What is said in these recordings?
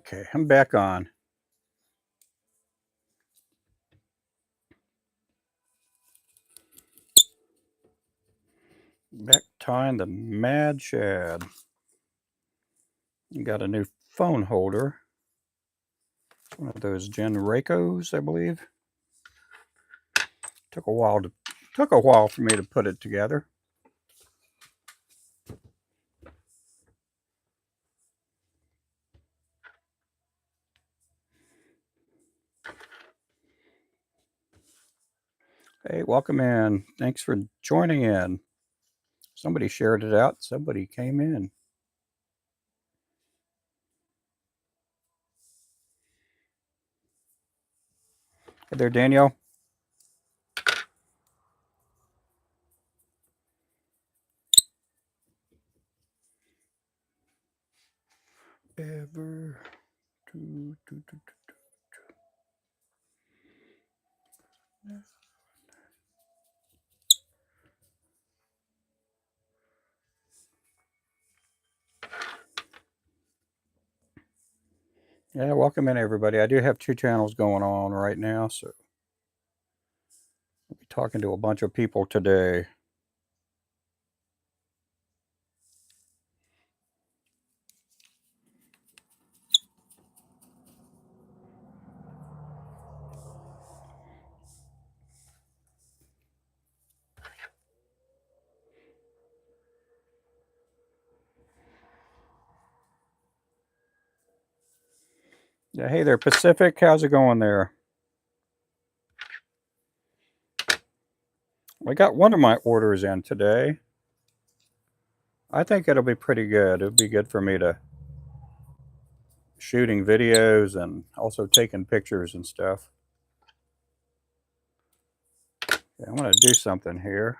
Okay, I'm back on. Back tying the Mad Shad. Got a new phone holder. One of those Genracos, I believe. Took a while for me to put it together. Hey, welcome in. Thanks for joining in. Somebody shared it out. Somebody came in. Hey there, Daniel. Ever. Yeah, welcome in, everybody. I do have 2 channels going on right now, so I'll be talking to a bunch of people today. Yeah, hey there, Pacific. How's it going there? I got one of my orders in today. I think it'll be pretty good. It'll be good for me to shooting videos and also taking pictures and stuff. Okay, I'm going to do something here.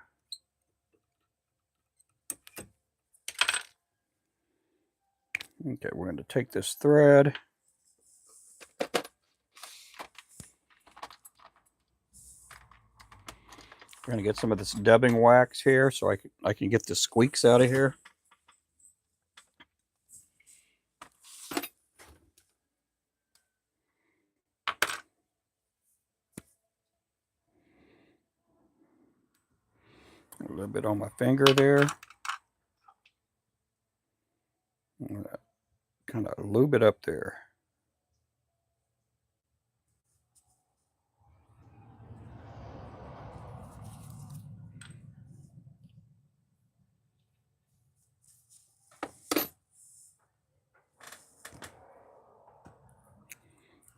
Okay, we're going to take this thread. We're going to get some of this dubbing wax here so I can get the squeaks out of here. A little bit on my finger there. Kind of lube it up there.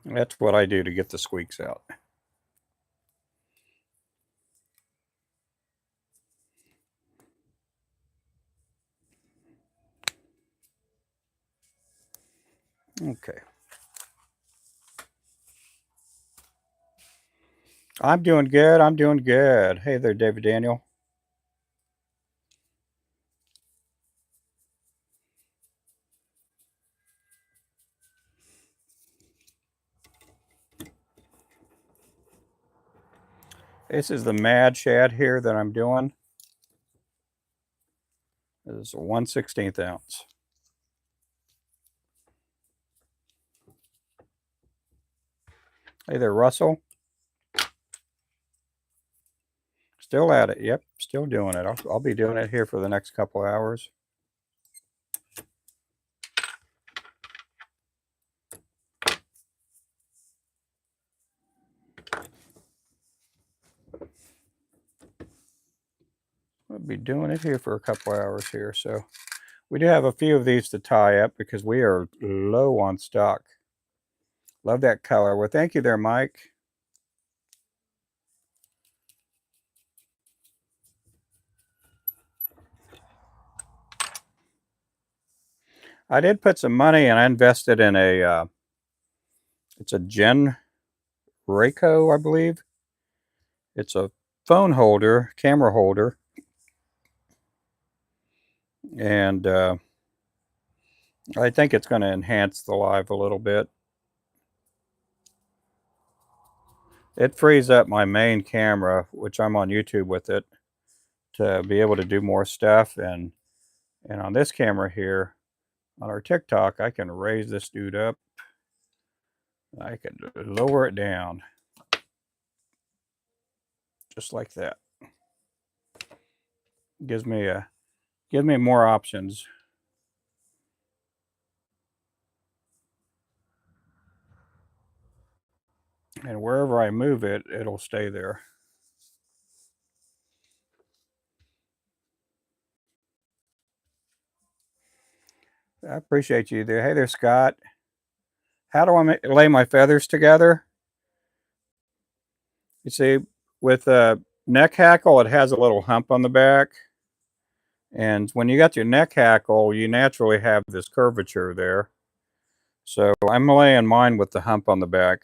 That's what I do to get the squeaks out. Okay. I'm doing good. I'm doing good. Hey there, David Daniel. This is the Mad Shad here that I'm doing. This is a 1/16 ounce. Hey there, Russell. Still at it. Yep, still doing it. I'll be doing it here for the next couple hours. I'll be doing it here for a couple hours here. So we do have a few of these to tie up because we are low on stock. Love that color. Well, thank you there, Mike. I did put some money and I invested in a, it's a Genracos, I believe. It's a phone holder, camera holder. And I think it's going to enhance the live a little bit. It frees up my main camera, which I'm on YouTube with it, to be able to do more stuff. And on this camera here, on our TikTok, I can raise this dude up I can lower it down just like that. Gives me more options. And wherever I move it, it'll stay there. I appreciate you there. Hey there, Scott. How do I lay my feathers together? You see, with a neck hackle, it has a little hump on the back. And when you got your neck hackle, you naturally have this curvature there. So I'm laying mine with the hump on the back.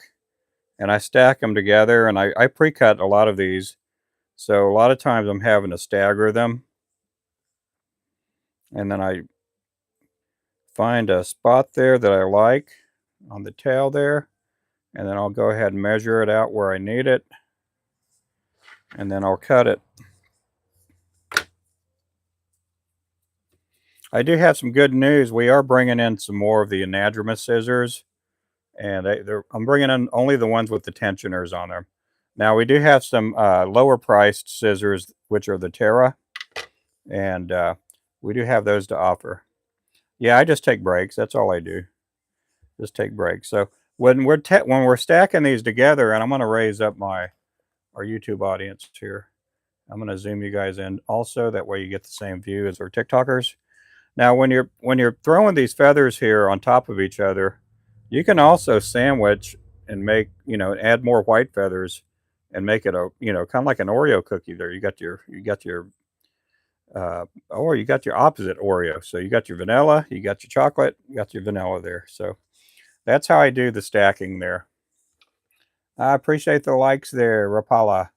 And I stack them together, and I pre-cut a lot of these. So a lot of times I'm having to stagger them. And then I find a spot there that I like on the tail there. And then I'll go ahead and measure it out where I need it. And then I'll cut it. I do have some good news. We are bringing in some more of the anadromous scissors. And I'm bringing in only the ones with the tensioners on them. Now we do have some lower priced scissors, which are the Terra. And we do have those to offer. Yeah, I just take breaks. That's all I do. Just take breaks. So when we're stacking these together, and I'm going to raise up our YouTube audience here. I'm going to zoom you guys in also. That way you get the same view as our TikTokers. Now, when you're throwing these feathers here on top of each other, you can also sandwich and make, add more white feathers and make it a, kind of like an Oreo cookie there. You got your or you got your opposite Oreo. So you got your vanilla, you got your chocolate, you got your vanilla there. So that's how I do the stacking there. I appreciate the likes there, Rapala.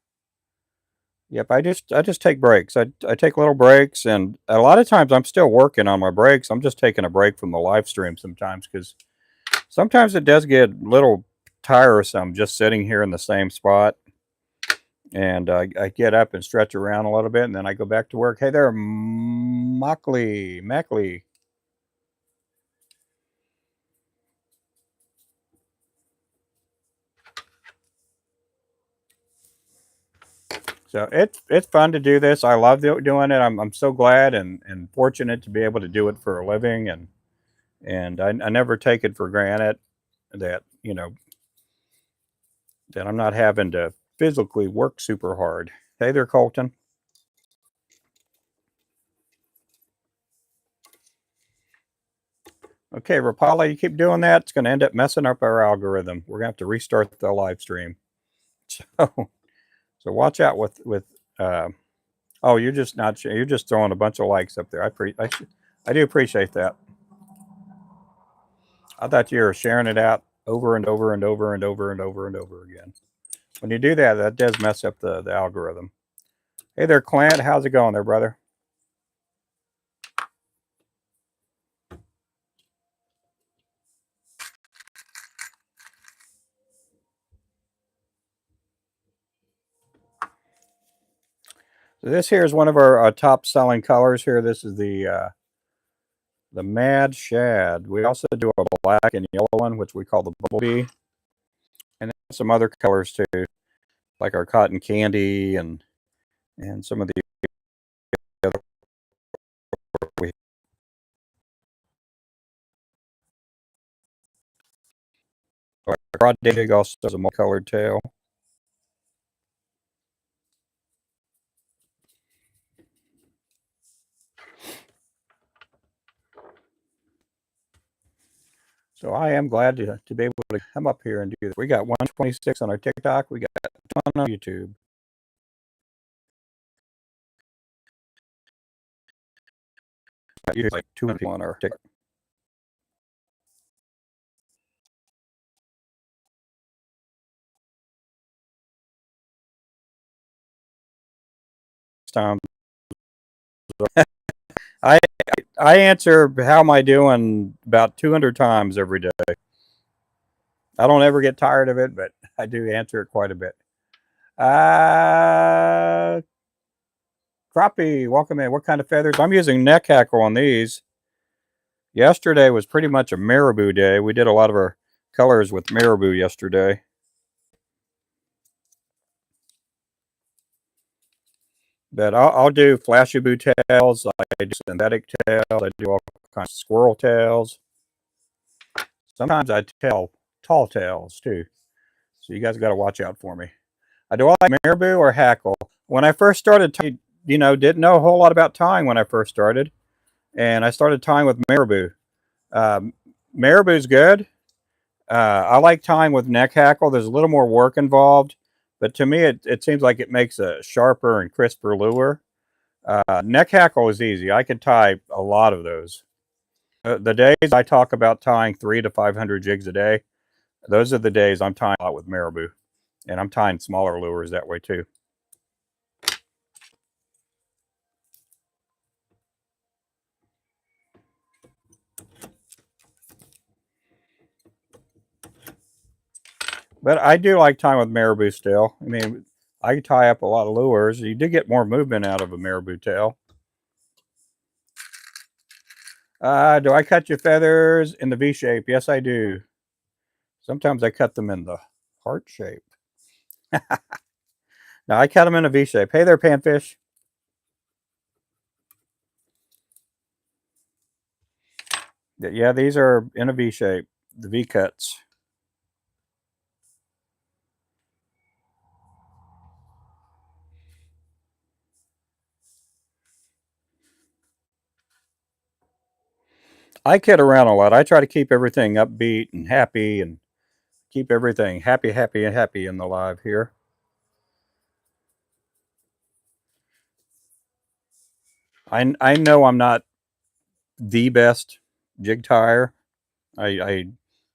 Yep, I just take breaks. I take little breaks, and a lot of times I'm still working on my breaks. I'm just taking a break from the live stream sometimes, because sometimes it does get a little tiresome just sitting here in the same spot. And I get up and stretch around a little bit, and then I go back to work. Hey there, Mackley. So it's fun to do this. I love doing it. I'm so glad and fortunate to be able to do it for a living, and I never take it for granted that that I'm not having to physically work super hard. Hey there, Colton. Okay, Rapala, you keep doing that, it's going to end up messing up our algorithm. We're going to have to restart the live stream. So watch out with oh, you're just not, you're just throwing a bunch of likes up there. I do appreciate that. I thought you were sharing it out over and over and over and over and over and over again. When you do that, that does mess up the algorithm. Hey there, Clint. How's it going there, brother? So this here is one of our top selling colors here. This is the Mad Shad. We also do a black and yellow one, which we call the Bumblebee. And some other colors too, like our cotton candy and some of the other. Our broad dig also has a multicolored tail. So I am glad to be able to come up here and do this. We got 126 on our TikTok. We got a ton on YouTube. Usually like 200 people on our TikTok. Time. I I answer how am I doing about 200 times every day. I don't ever get tired of it, but I do answer it quite a bit. Crappie, welcome in. What kind of feathers? I'm using neck hackle on these. Yesterday was pretty much a marabou day. We did a lot of our colors with marabou yesterday. But I'll do flashy boo tails. I do synthetic tails. I do all kinds of squirrel tails. Sometimes I tell tall tails too. So you guys got to watch out for me. Do I like marabou or hackle? When I first started, didn't know a whole lot about tying when I first started, and I started tying with marabou. Um, Marabou's good. I like tying with neck hackle. There's a little more work involved, but to me, it seems like it makes a sharper and crisper lure. Neck hackle is easy. I can tie a lot of those. The days I talk about tying 300 to 500 jigs a day, those are the days I'm tying a lot with marabou, and I'm tying smaller lures that way too. But I do like tying with marabou still. I mean, I tie up a lot of lures. You do get more movement out of a marabou tail. Do I cut your feathers in the V shape? Yes, I do. Sometimes I cut them in the heart shape. Now I cut them in a V shape. Hey there, panfish. Yeah, these are in a V shape, the V cuts. I kid around a lot. I try to keep everything upbeat and happy and keep everything happy, happy, and happy in the live here. I know I'm not the best jig tire. I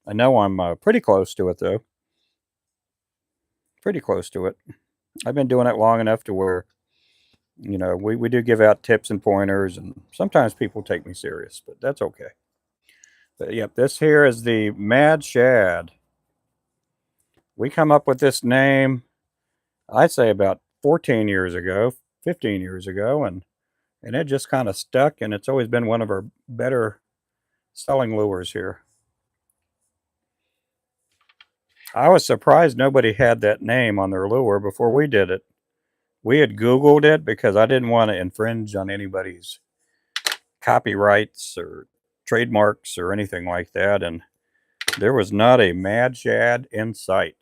know I'm pretty close to it though. Pretty close to it. I've been doing it long enough to where we do give out tips and pointers, and sometimes people take me serious, but that's okay. But yep, this here is the Mad Shad. We come up with this name, I'd say about 14 years ago, 15 years ago, and it just kind of stuck, and it's always been one of our better selling lures here. I was surprised nobody had that name on their lure before we did it. We had Googled it because I didn't want to infringe on anybody's copyrights or trademarks or anything like that, and there was not a Mad Shad in sight.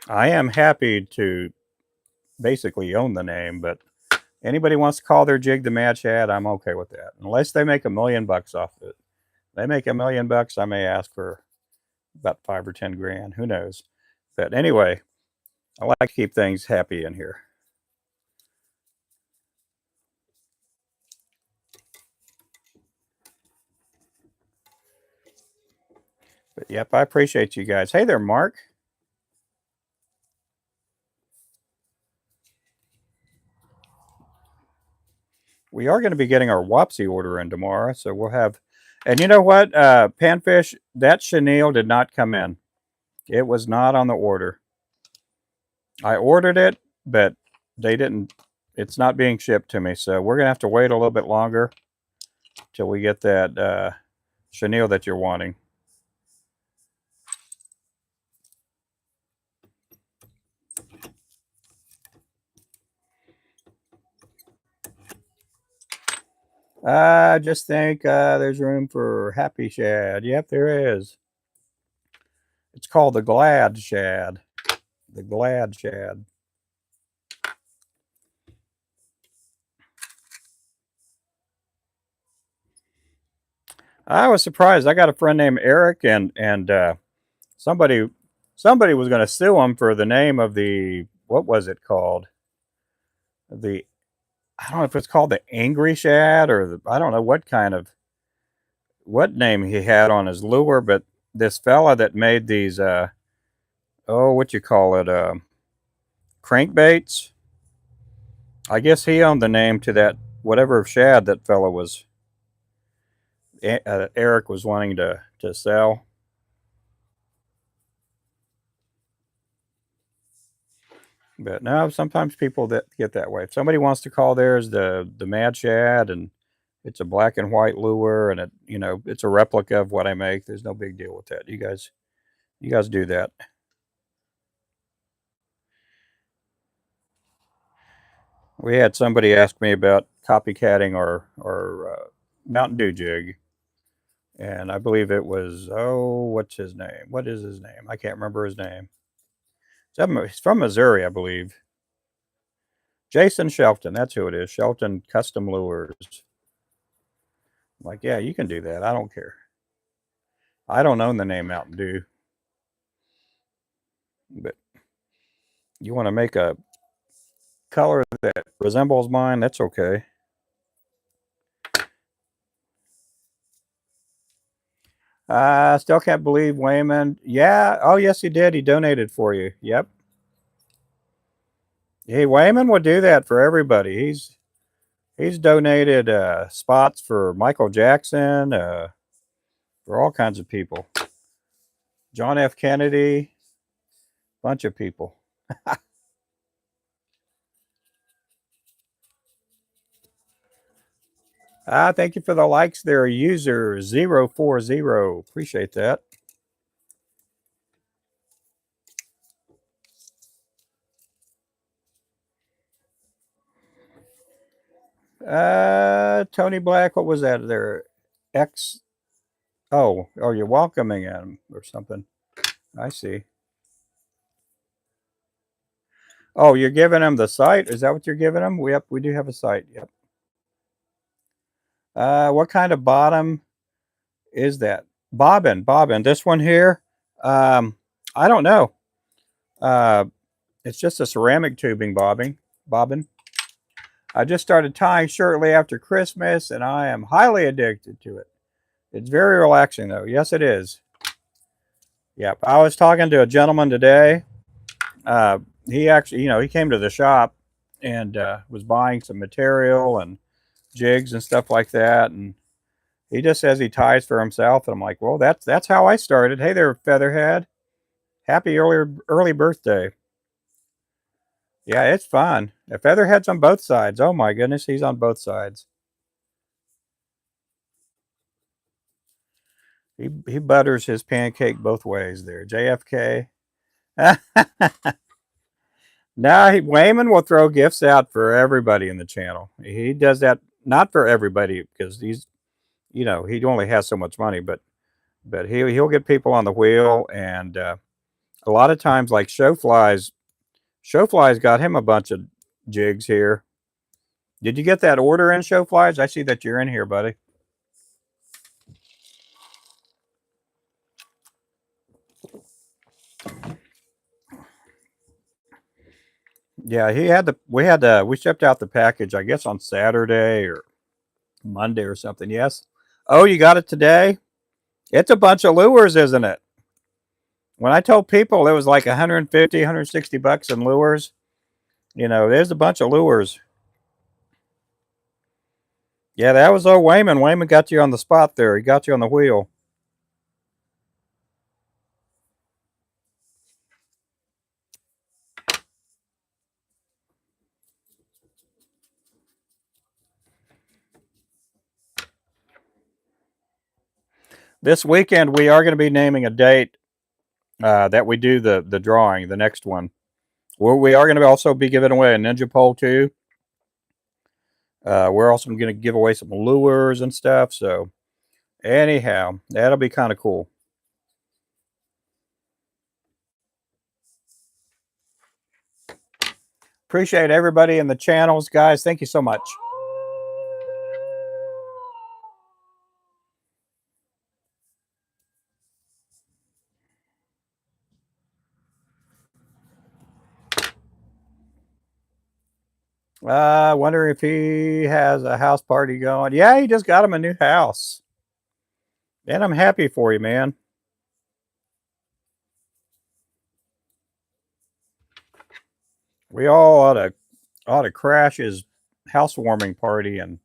I am happy to basically own the name, but anybody wants to call their jig the Mad Shad, I'm okay with that. Unless they make $1,000,000 off it. If they make $1,000,000, I may ask for about 5 or 10 grand. Who knows? But anyway, I like to keep things happy in here. But yep, I appreciate you guys. Hey there, Mark. We are going to be getting our Wapsi order in tomorrow, so we'll have. And you know what, Panfish, that chenille did not come in. It was not on the order. I ordered it, but they didn't. It's not being shipped to me, so we're gonna have to wait a little bit longer till we get that chenille that you're wanting. I just think there's room for Happy Shad. Yep, there is. It's called the Glad Shad. The Glad Shad. I was surprised. I got a friend named Eric, and somebody was going to sue him for the name of the, what was it called? The, I don't know if it's called the Angry Shad, or I don't know what name he had on his lure, but this fella that made these what you call it, crankbaits. I guess he owned the name to that whatever shad that fella was Eric was wanting to sell. But no, sometimes people that get that way. If somebody wants to call theirs the Mad Shad, and it's a black and white lure, and it's a replica of what I make, there's no big deal with that. You guys do that. We had somebody ask me about copycatting our Mountain Dew jig, and I believe it was, what's his name? What is his name? I can't remember his name. He's from Missouri, I believe. Jason Shelton, that's who it is. Shelton Custom Lures. I'm like, yeah, you can do that. I don't care. I don't own the name Mountain Dew, but you want to make a color that resembles mine, that's okay. I still can't believe Wayman. Yeah. Oh, yes, he did. He donated for you. Yep. Hey, Wayman would do that for everybody. He's donated spots for Michael Jackson, for all kinds of people. John F. Kennedy, bunch of people. Thank you for the likes there, user 040. Appreciate that. Tony Black, what was that there? X. Oh, you're welcoming him or something. I see. Oh, you're giving him the site? Is that what you're giving him? We do have a site. Yep. What kind of bottom is that? Bobbin. This one here. Um, I don't know. Uh, it's just a ceramic tubing bobbin. I just started tying shortly after Christmas, and I am highly addicted to it. It's very relaxing, though. Yes, it is. Yep. I was talking to a gentleman today. Uh, he actually, he came to the shop and was buying some material and jigs and stuff like that, and he just says he ties for himself. And I'm like, well, that's how I started. Hey there, Featherhead. Happy early birthday. Yeah, it's fun. Featherhead's on both sides. Oh my goodness, he's on both sides. He butters his pancake both ways there. JFK. Now Wayman will throw gifts out for everybody in the channel. He does that not for everybody because he only has so much money, but he'll get people on the wheel, and a lot of times like Showflies got him a bunch of jigs here. Did you get that order in, Showflies? I see that you're in here, buddy. Yeah, we shipped out the package, I guess, on Saturday or Monday or something. Yes. Oh, you got it today? It's a bunch of lures, isn't it? When I told people it was like 150, 160 bucks in lures, there's a bunch of lures. Yeah, that was old Wayman. Wayman got you on the spot there. He got you on the wheel. This weekend, we are going to be naming a date that we do the drawing, the next one. We are going to also be giving away a Ninja Pole too. We're also going to give away some lures and stuff. So anyhow, that'll be kind of cool. Appreciate everybody in the channels, guys. Thank you so much. Wonder if he has a house party going. Yeah, he just got him a new house. And I'm happy for you, man. We all ought to crash his housewarming party and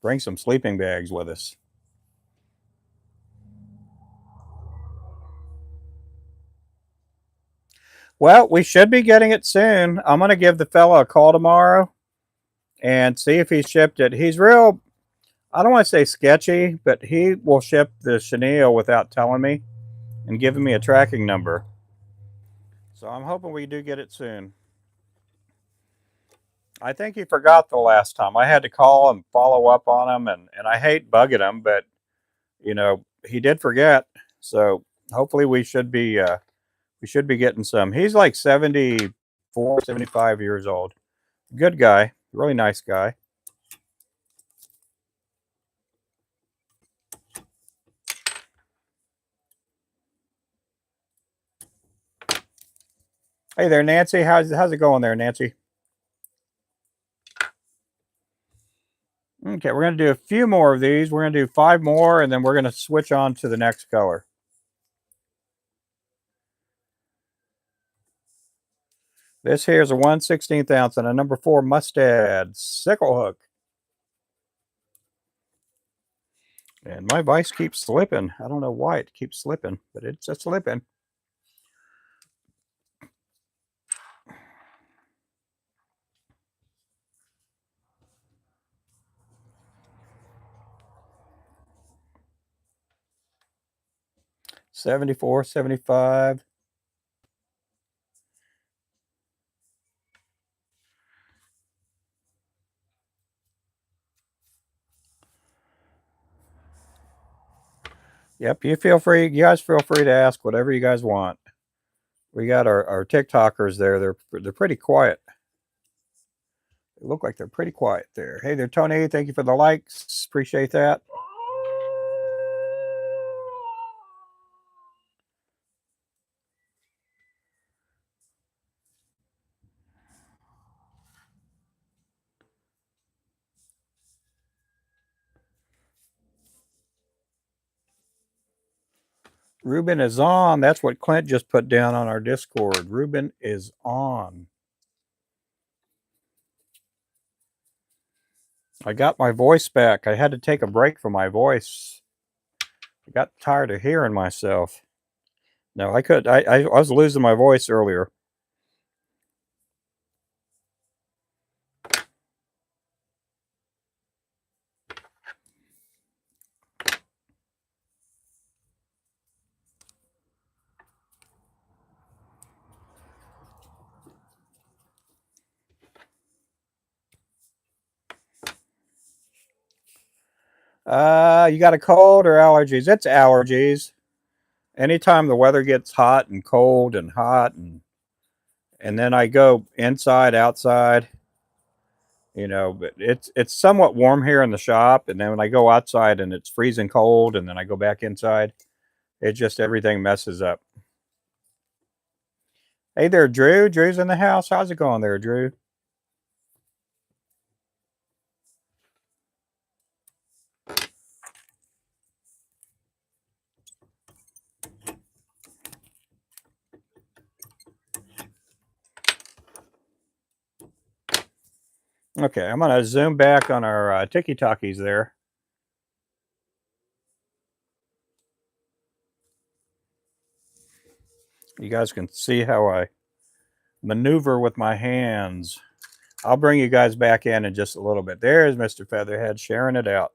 bring some sleeping bags with us. Well, we should be getting it soon. I'm going to give the fella a call tomorrow and see if he shipped it. He's real, I don't want to say sketchy, but he will ship the chenille without telling me and giving me a tracking number. So I'm hoping we do get it soon. I think he forgot the last time. I had to call and follow up on him, and I hate bugging him, but he did forget. So hopefully we should be getting some. He's like 74, 75 years old. Good guy, really nice guy. Hey there, Nancy. How's it going there, Nancy? Okay, we're going to do a few more of these. We're going to do 5 more, and then we're going to switch on to the next color. This here is a 1/16 ounce and a number 4 mustad sickle hook. And my vise keeps slipping. I don't know why it keeps slipping, but it's a slipping. $74, $75. Yep, you guys feel free to ask whatever you guys want. We got our TikTokers there. They're pretty quiet. They look like they're pretty quiet there. Hey there, Tony. Thank you for the likes. Appreciate that. Ruben is on. That's what Clint just put down on our Discord. Ruben is on. I got my voice back. I had to take a break from my voice. I got tired of hearing myself. No, I was losing my voice earlier. You got a cold or allergies? It's allergies. Anytime the weather gets hot and cold and hot and then I go inside, outside, but it's somewhat warm here in the shop, and then when I go outside and it's freezing cold, and then I go back inside, it just everything messes up. Hey there, Drew. Drew's in the house. How's it going there, Drew? Okay, I'm gonna zoom back on our Tiki Talkies there. You guys can see how I maneuver with my hands. I'll bring you guys back in just a little bit. There's Mr. Featherhead sharing it out.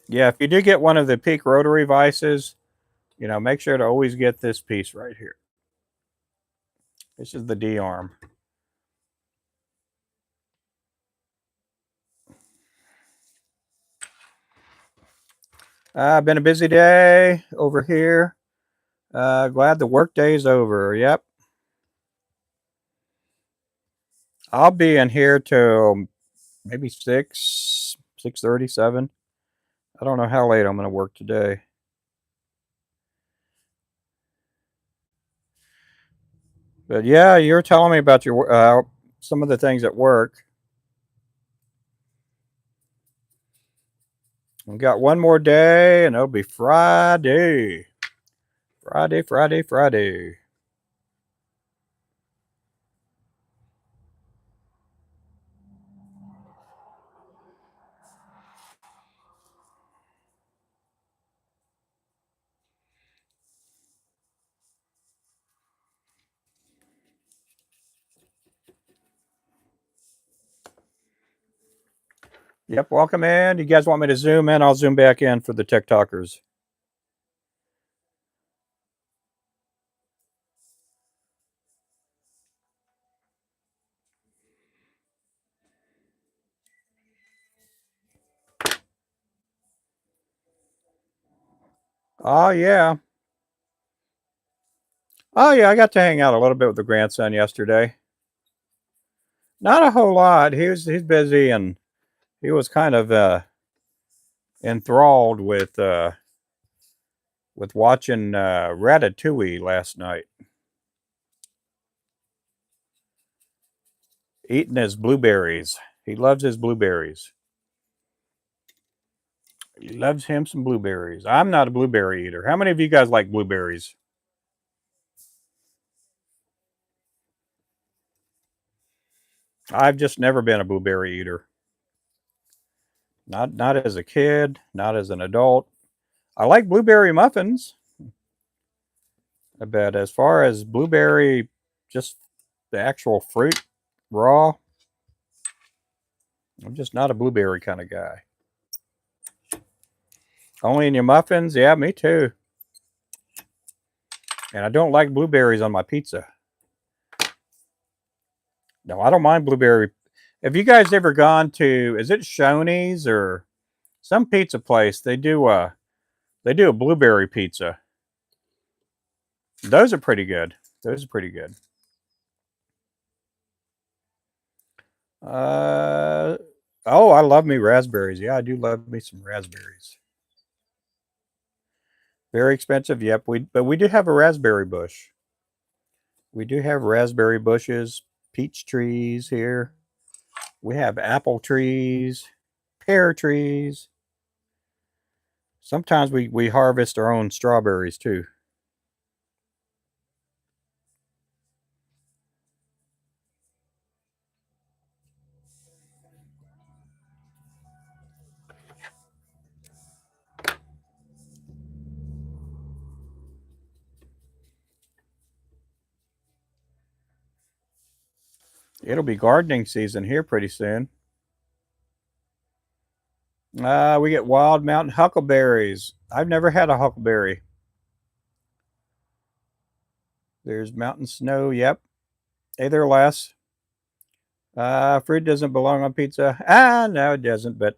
Yeah, if you do get one of the Peak rotary vices, make sure to always get this piece right here. This is the D arm. Been a busy day over here. Glad the work day's over. Yep. I'll be in here till maybe 6:30, 7. I don't know how late I'm going to work today. But yeah, you're telling me about your some of the things at work. We've got one more day, and it'll be Friday. Friday, Friday, Friday. Yep, welcome in. You guys want me to zoom in? I'll zoom back in for the TikTokers. Oh, yeah. Oh, yeah, I got to hang out a little bit with the grandson yesterday. Not a whole lot. He's busy, and he was kind of enthralled with watching Ratatouille last night, eating his blueberries. He loves his blueberries. He loves him some blueberries. I'm not a blueberry eater. How many of you guys like blueberries? I've just never been a blueberry eater. Not as a kid, not as an adult. I like blueberry muffins, but as far as blueberry, just the actual fruit raw, I'm just not a blueberry kind of guy. Only in your muffins? Yeah, me too. And I don't like blueberries on my pizza. No, I don't mind blueberry. Have you guys ever gone to, is it Shoney's or some pizza place? They do a blueberry pizza. Those are pretty good. Those are pretty good. Uh oh, I love me raspberries. Yeah, I do love me some raspberries. Very expensive, yep. But we do have a raspberry bush. We do have raspberry bushes, peach trees here. We have apple trees, pear trees. Sometimes we harvest our own strawberries too. It'll be gardening season here pretty soon. We get wild mountain huckleberries. I've never had a huckleberry. There's mountain snow. Yep. Hey there, Les. Fruit doesn't belong on pizza. No, it doesn't. But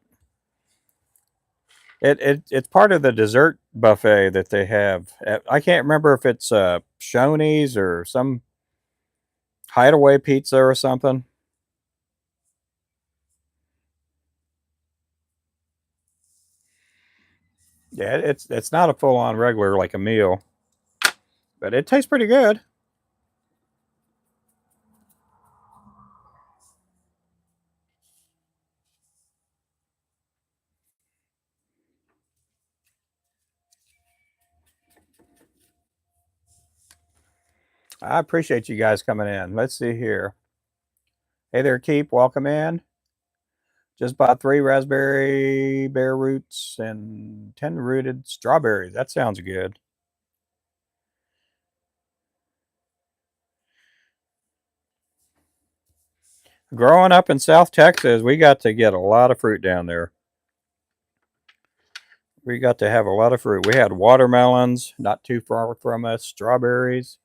it's part of the dessert buffet that they have. I can't remember if it's Shoney's or some Hideaway Pizza or something. Yeah, it's not a full on regular like a meal, but it tastes pretty good. I appreciate you guys coming in. Let's see here. Hey there, Keep. Welcome in. Just bought 3 raspberry bare roots and 10 rooted strawberries. That sounds good. Growing up in South Texas, we got to get a lot of fruit down there. We got to have a lot of fruit. We had watermelons not too far from us, strawberries.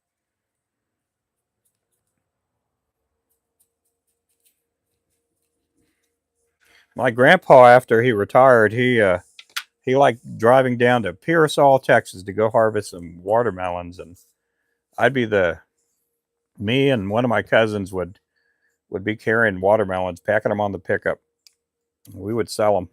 My grandpa, after he retired, he liked driving down to Pearsall, Texas, to go harvest some watermelons, and I'd be the me and one of my cousins would be carrying watermelons, packing them on the pickup. We would sell them.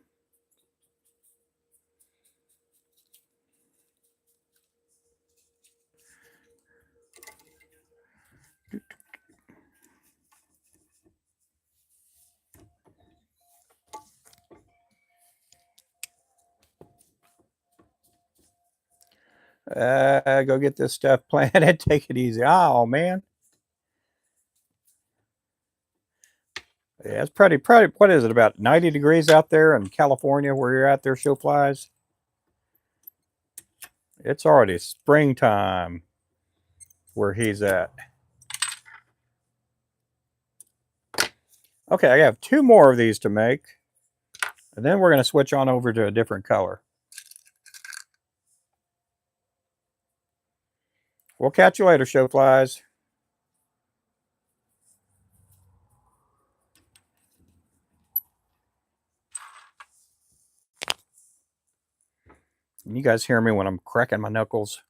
Go get this stuff planted. Take it easy. Oh man, yeah, it's pretty. What is it? About 90 degrees out there in California, where you're at there, show flies. It's already springtime where he's at. Okay, I have 2 more of these to make. And then we're going to switch on over to a different color. We'll catch you later, show flies. You guys hear me when I'm cracking my knuckles.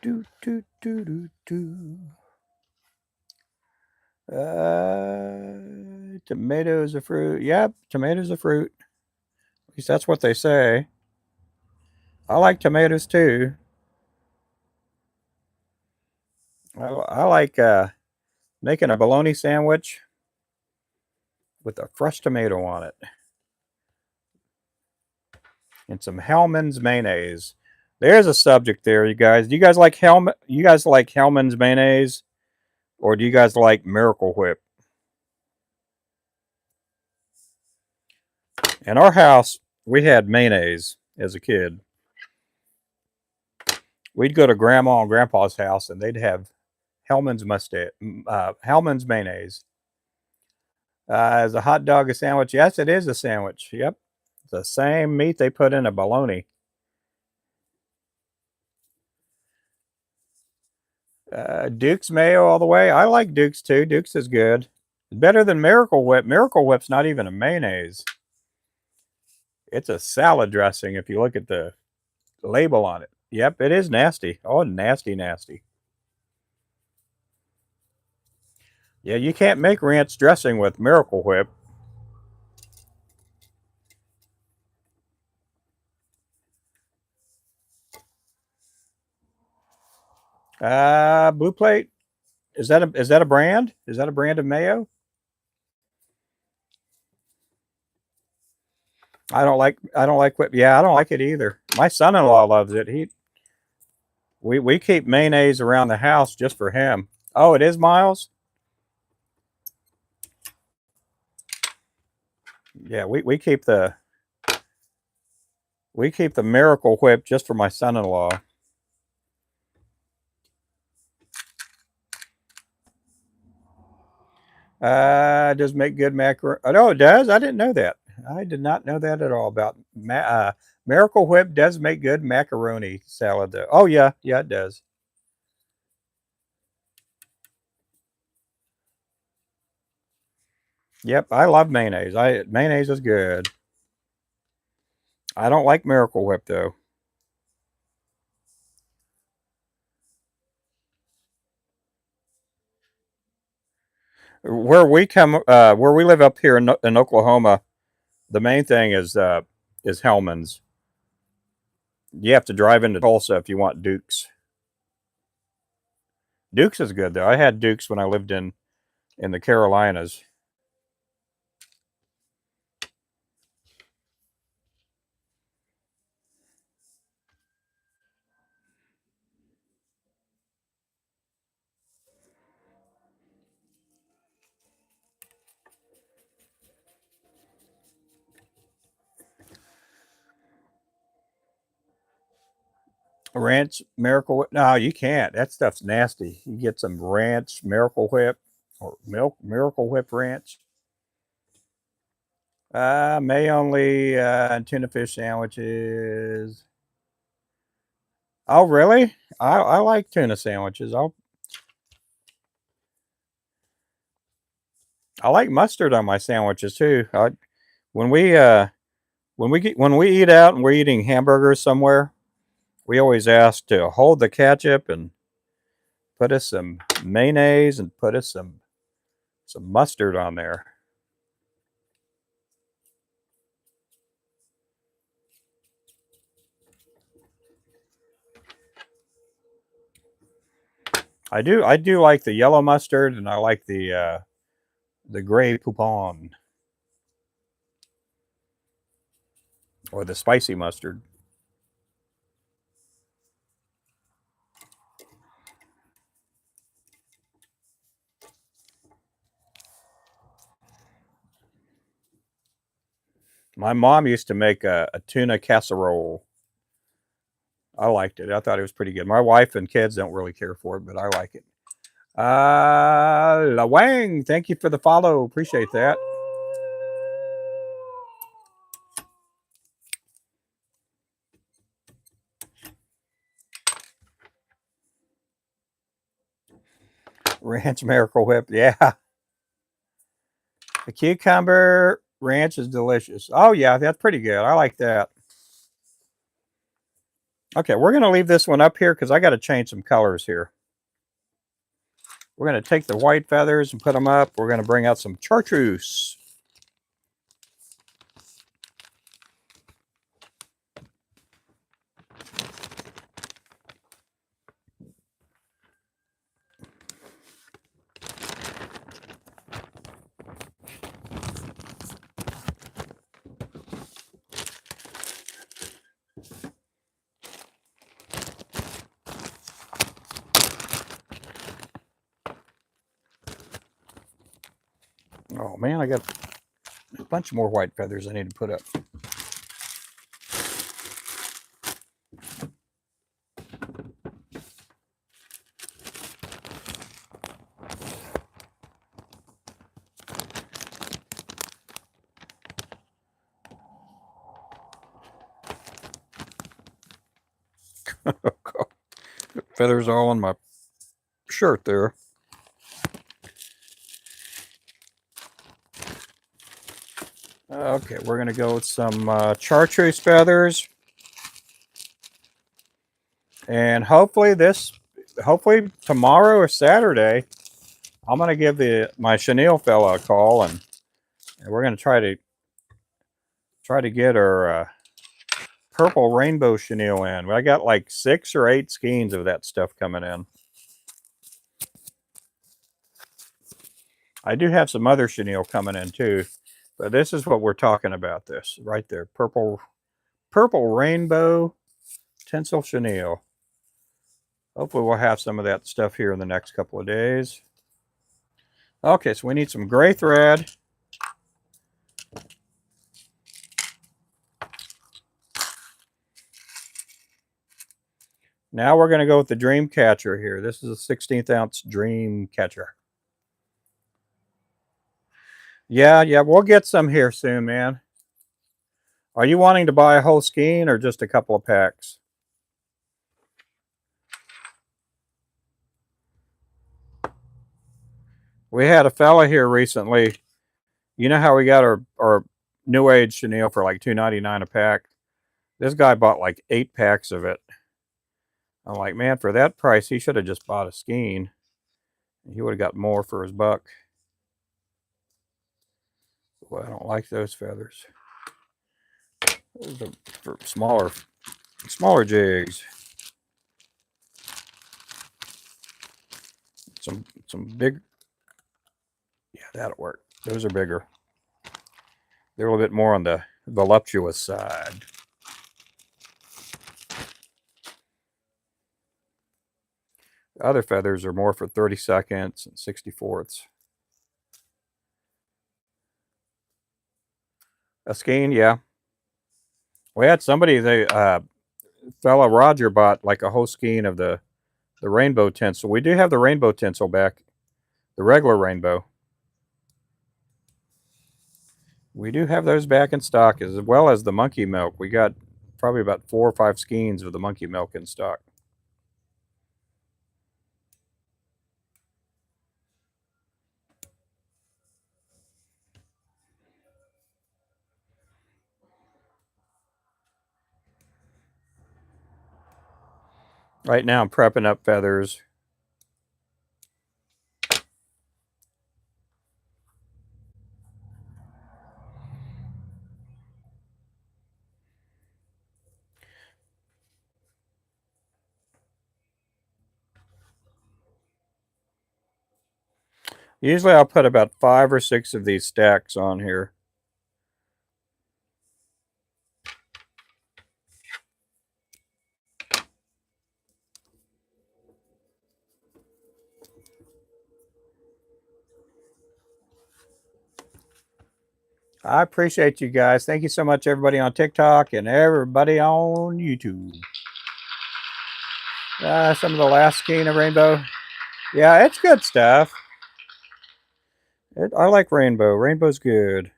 Do, do, do, do, do. Tomatoes are fruit. Yep, tomatoes are fruit. At least that's what they say. I like tomatoes too. I like making a bologna sandwich with a fresh tomato on it and some Hellman's mayonnaise. There's a subject there, you guys. Do you guys like Hellman's mayonnaise, or do you guys like Miracle Whip? In our house, we had mayonnaise as a kid. We'd go to Grandma and Grandpa's house, and they'd have Hellman's mayonnaise. As a hot dog a sandwich? Yes, it is a sandwich. Yep, it's the same meat they put in a bologna. Duke's mayo all the way. I like Duke's too. Duke's is good. Better than Miracle Whip. Miracle Whip's not even a mayonnaise. It's a salad dressing if you look at the label on it. Yep, it is nasty. Oh, nasty, nasty. Yeah, you can't make ranch dressing with Miracle Whip. Blue Plate. Is that a brand? Is that a brand of mayo? I don't like whip. Yeah, I don't like it either. My son-in-law loves it. We keep mayonnaise around the house just for him. Oh, it is Miles? Yeah, we keep the Miracle Whip just for my son-in-law. Does make good macaroni. Oh, no, it does. I didn't know that. I did not know that at all about Miracle Whip does make good macaroni salad though. Oh yeah, yeah it does. Yep, I love mayonnaise. Mayonnaise is good. I don't like Miracle Whip though. Where we live up here in Oklahoma, the main thing is Hellman's. You have to drive into Tulsa if you want Duke's. Duke's is good though. I had Duke's when I lived in the Carolinas. Ranch Miracle Whip. No, you can't. That stuff's nasty. You get some ranch Miracle Whip or milk Miracle Whip ranch. May only tuna fish sandwiches. Oh, really? I like tuna sandwiches. I like mustard on my sandwiches too. When we when we eat out and we're eating hamburgers somewhere, we always ask to hold the ketchup and put us some mayonnaise and put us some mustard on there. I do like the yellow mustard and I like the gray poupon or the spicy mustard. My mom used to make a tuna casserole. I liked it. I thought it was pretty good. My wife and kids don't really care for it, but I like it. La Wang, thank you for the follow. Appreciate that. Ranch Miracle Whip. Yeah. The cucumber ranch is delicious. Oh, yeah, that's pretty good. I like that. Okay, we're going to leave this one up here because I got to change some colors here. We're going to take the white feathers and put them up. We're going to bring out some chartreuse. Oh, man, I got a bunch more white feathers I need to put up. Feathers all on my shirt there. Okay, we're going to go with some chartreuse feathers. And hopefully tomorrow or Saturday, I'm going to give my chenille fella a call, and we're going to try to get our purple rainbow chenille in. I got like 6 or 8 skeins of that stuff coming in. I do have some other chenille coming in too, but this is what we're talking about. This right there, purple rainbow tinsel chenille. Hopefully we'll have some of that stuff here in the next couple of days. Okay, so we need some gray thread. Now we're going to go with the dream catcher here. This is a 16th ounce dream catcher. Yeah, we'll get some here soon, man. Are you wanting to buy a whole skein or just a couple of packs? We had a fella here recently. You know how we got our New Age chenille for like $2.99 a pack? This guy bought like 8 packs of it. I'm like, man, for that price, he should have just bought a skein. He would have got more for his buck. Well, I don't like those feathers. Those are for smaller jigs. Some big. Yeah, that'll work. Those are bigger. They're a little bit more on the voluptuous side. The other feathers are more for 32nds and 64ths. A skein, yeah. We had somebody, fella Roger bought like a whole skein of the rainbow tinsel. We do have the rainbow tinsel back, the regular rainbow. We do have those back in stock, as well as the monkey milk. We got probably about 4 or 5 skeins of the monkey milk in stock. Right now I'm prepping up feathers. Usually I'll put about 5 or 6 of these stacks on here. I appreciate you guys. Thank you so much, everybody on TikTok and everybody on YouTube. Some of the last skein of rainbow. Yeah, it's good stuff. I like rainbow. Rainbow's good.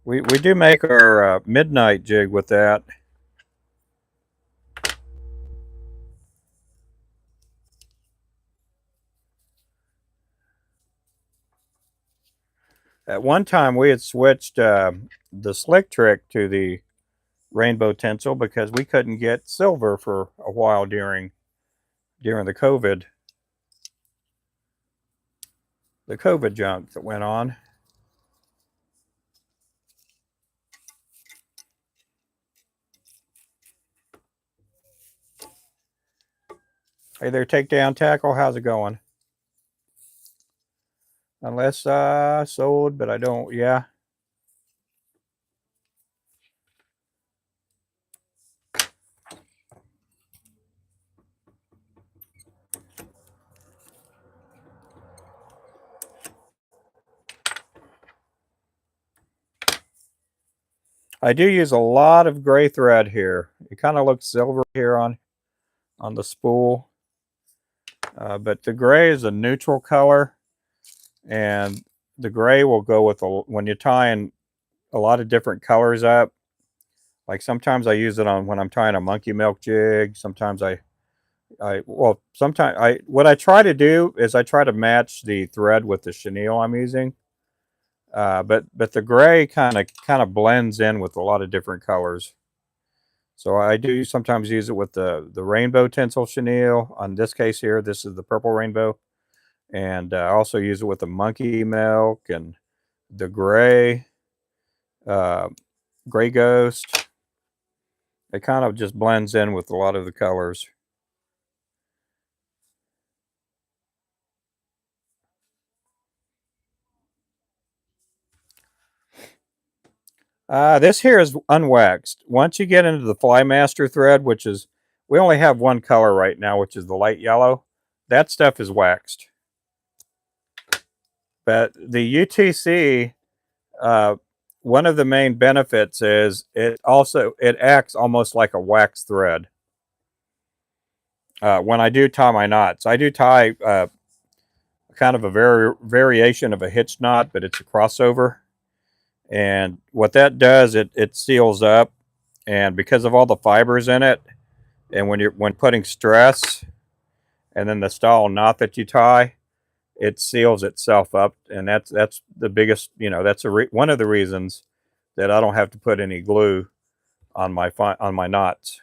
We do make our midnight jig with that. At one time, we had switched the slick trick to the rainbow tinsel because we couldn't get silver for a while during the COVID junk that went on. Hey there, Takedown Tackle. How's it going? Unless sold, but I don't. Yeah. I do use a lot of gray thread here. It kind of looks silver here on the spool. But the gray is a neutral color, and the gray will go with when you're tying a lot of different colors up. Like sometimes I use it on when I'm tying a monkey milk jig. Sometimes what I try to do is I try to match the thread with the chenille I'm using. But the gray kind of blends in with a lot of different colors. So I do sometimes use it with the rainbow tinsel chenille. On this case here, this is the purple rainbow. And I also use it with the monkey milk and the gray, gray ghost. It kind of just blends in with a lot of the colors. This here is unwaxed. Once you get into the Flymaster thread, which is, we only have one color right now, which is the light yellow. That stuff is waxed. But the UTC, one of the main benefits is it acts almost like a wax thread. When I do tie my knots, I do tie kind of a variation of a hitch knot, but it's a crossover. And what that does, it seals up, and because of all the fibers in it, and when putting stress, and then the style knot that you tie, it seals itself up, and that's the biggest. That's one of the reasons that I don't have to put any glue on my knots.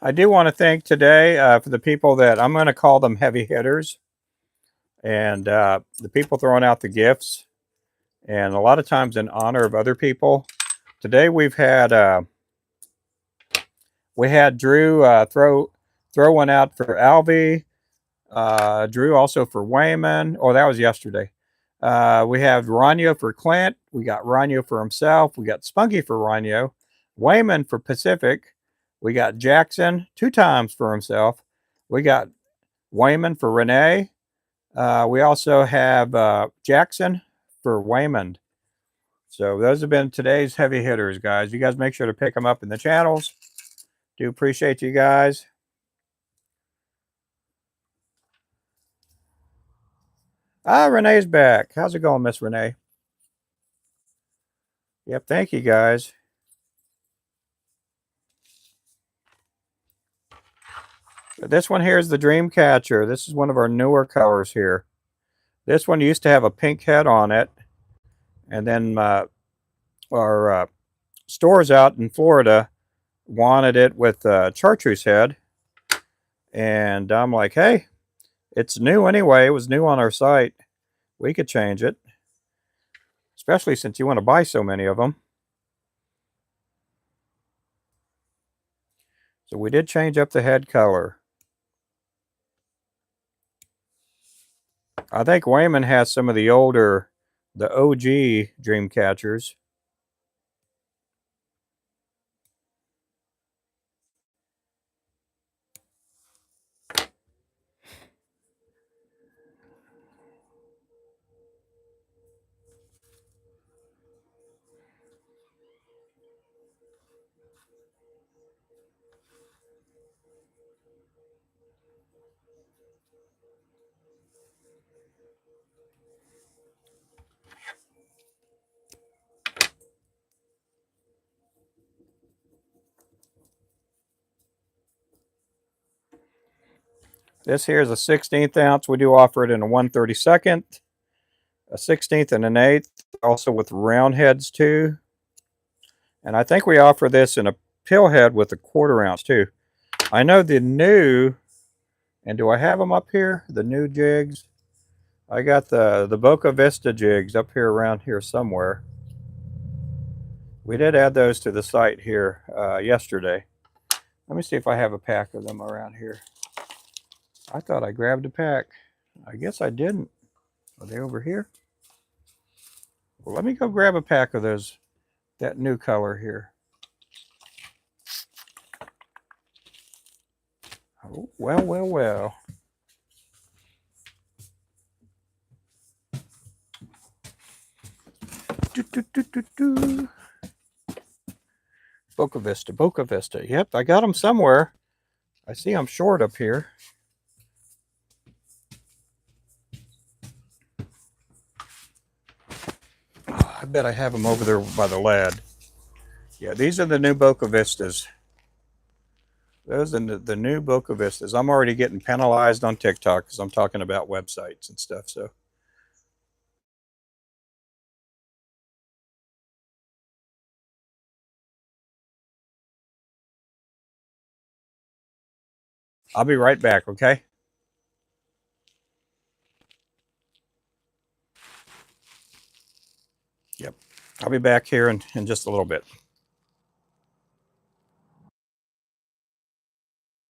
I do want to thank today for the people that I'm going to call them heavy hitters, and the people throwing out the gifts, and a lot of times in honor of other people. Today we had Drew throw one out for Alvy. Drew also for Wayman. Oh, that was yesterday. We have Ranyo for Clint. We got Ranyo for himself. We got Spunky for Ranyo. Wayman for Pacific. We got Jackson 2 times for himself. We got Wayman for Renee. We also have Jackson for Wayman. So those have been today's heavy hitters, guys. You guys make sure to pick them up in the channels. Do appreciate you guys. Renee's back. How's it going, Miss Renee? Yep, thank you, guys. This one here is the Dreamcatcher. This is one of our newer colors here. This one used to have a pink head on it. And then our stores out in Florida wanted it with a chartreuse head. And I'm like, hey, it's new anyway. It was new on our site. We could change it. especially since you want to buy so many of them. So we did change up the head color. I think Wayman has some of the older, the OG dream catchers. This here is a 16th ounce. We do offer it in a 1/32, a 16th and an 1/8, also with round heads too. And I think we offer this in a pill head with a 1/4 ounce too. I know the new, and do I have them up here? The new jigs. I got the Boca Vista jigs up here around here somewhere. We did add those to the site here yesterday. Let me see if I have a pack of them around here. I thought I grabbed a pack. I guess I didn't. Are they over here? Well, let me go grab a pack of those, that new color here. Oh, well, well, well. Boca Vista, Boca Vista. Yep, I got them somewhere. I see I'm short up here. Oh, I bet I have them over there by the lad. Yeah, these are the new Boca Vistas. Those are the new Boca Vistas. I'm already getting penalized on TikTok because I'm talking about websites and stuff. So I'll be right back, okay? Yep. I'll be back here in just a little bit.